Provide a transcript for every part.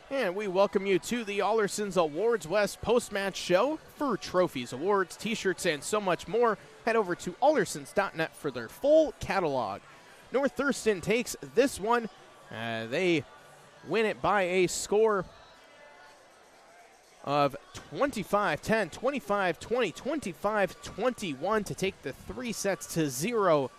And we welcome you to the Allerson's Awards West post-match show. For trophies, awards, t-shirts, and so much more, head over to allersons.net for their full catalog. North Thurston takes this one. They win it by a score of 25-10, 25-20, 25-21 to take the 3-0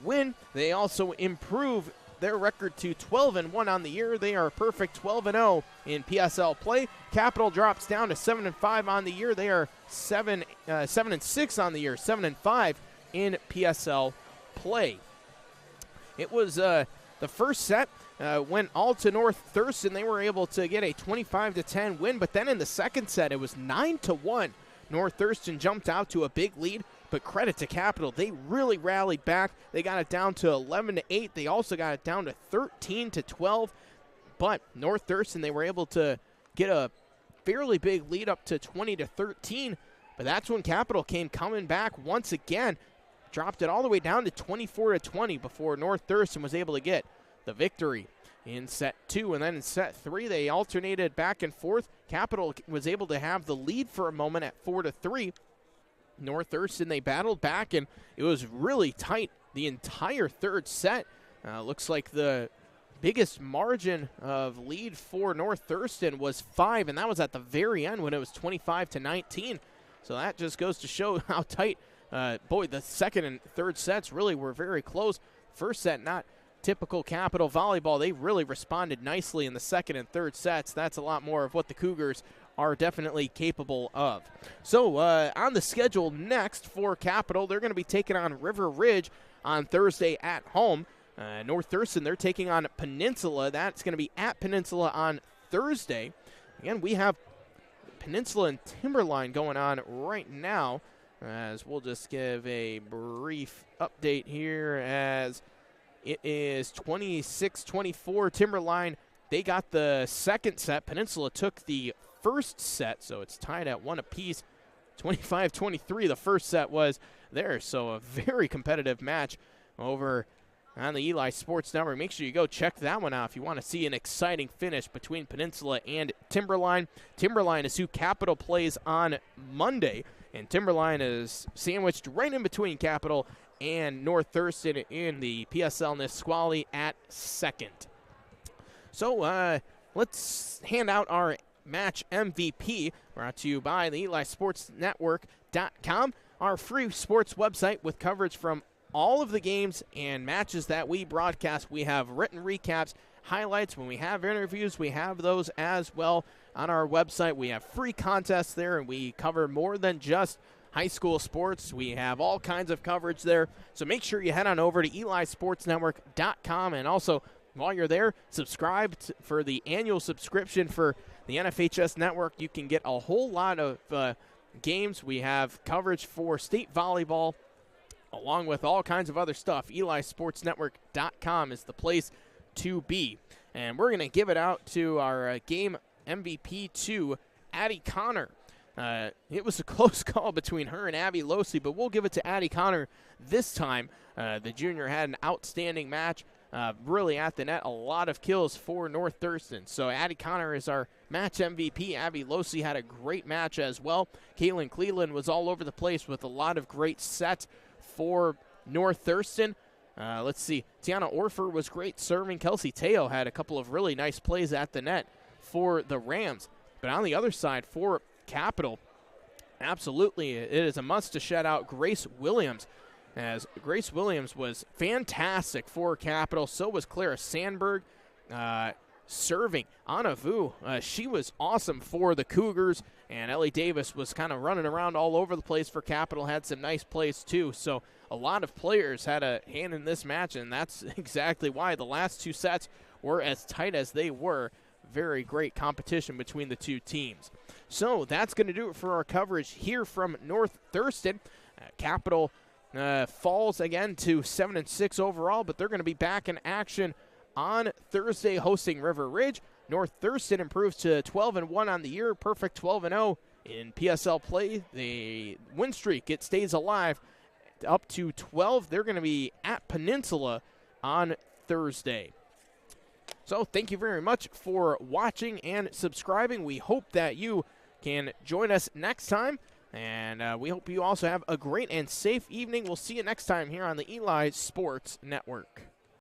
win. They also improve their record to 12-1 on the year. They are a perfect 12-0 in PSL play. Capital drops down to 7-5 on the year. They are 7-6 on the year, 7-5 in PSL play. It was the first set went all to North Thurston. They were able to get a 25-10 win, but then in the second set it was 9-1. North Thurston jumped out to a big lead. But credit to Capital, they really rallied back. They got it down to 11-8. They also got it down to 13-12. But North Thurston, they were able to get a fairly big lead up to 20-13. But that's when Capital came coming back once again. Dropped it all the way down to 24-20 before North Thurston was able to get the victory in set 2. And then in set 3, they alternated back and forth. Capital was able to have the lead for a moment at 4-3. North Thurston, they battled back, and it was really tight the entire third set. Looks like the biggest margin of lead for North Thurston was 5, and that was at the very end when it was 25-19. So that just goes to show how tight, the second and third sets really were very close. First set, not typical Capital volleyball. They really responded nicely in the second and third sets. That's a lot more of what the Cougars are definitely capable of. So on the schedule next for Capital, they're going to be taking on River Ridge on Thursday at home. North Thurston, they're taking on Peninsula. That's going to be at Peninsula on Thursday. Again, we have Peninsula and Timberline going on right now, as we'll just give a brief update here as it is 26-24. Timberline, they got the second set. Peninsula took the first set, so it's tied at 1 apiece. 25-23 the first set was there, so a very competitive match over on the Eli Sports Network. Make sure you go check that one out if you want to see an exciting finish between Peninsula and Timberline. Timberline is who Capital plays on Monday, and Timberline is sandwiched right in between Capital and North Thurston in the PSL Nisqually at second. So let's hand out our match MVP, brought to you by the EliSportsNetwork.com, our free sports website with coverage from all of the games and matches that we broadcast. We have written recaps, highlights. When we have interviews, we have those as well on our website. We have free contests there, and we cover more than just high school sports. We have all kinds of coverage there. So make sure you head on over to EliSportsNetwork.com, and also while you're there, subscribe for the annual subscription for the NFHS Network. You can get a whole lot of games. We have coverage for state volleyball, along with all kinds of other stuff. EliSportsNetwork.com is the place to be. And we're going to give it out to our game MVP to Addie Connor. It was a close call between her and Abby Losey, but we'll give it to Addie Connor this time. The junior had an outstanding match. Really at the net, a lot of kills for North Thurston. So Addie Connor is our match MVP. Abby Losey had a great match as well. Caitlin Cleveland was all over the place with a lot of great sets for North Thurston. Let's see. Tiana Orfer was great serving. Kelsey Teo had a couple of really nice plays at the net for the Rams. But on the other side for Capital, absolutely, it is a must to shout out Grace Williams, as Grace Williams was fantastic for Capital. So was Clara Sandberg serving. Anna Vu, she was awesome for the Cougars. And Ellie Davis was kind of running around all over the place for Capital, had some nice plays too. So a lot of players had a hand in this match, and that's exactly why the last two sets were as tight as they were. Very great competition between the two teams. So that's going to do it for our coverage here from North Thurston. Capital falls again to 7-6 overall, but they're going to be back in action on Thursday hosting River Ridge. North Thurston improves to 12-1 on the year, perfect 12-0 in PSL play. The win streak, it stays alive up to 12. They're going to be at Peninsula on Thursday. So thank you very much for watching and subscribing. We hope that you can join us next time. And we hope you also have a great and safe evening. We'll see you next time here on the Eli Sports Network.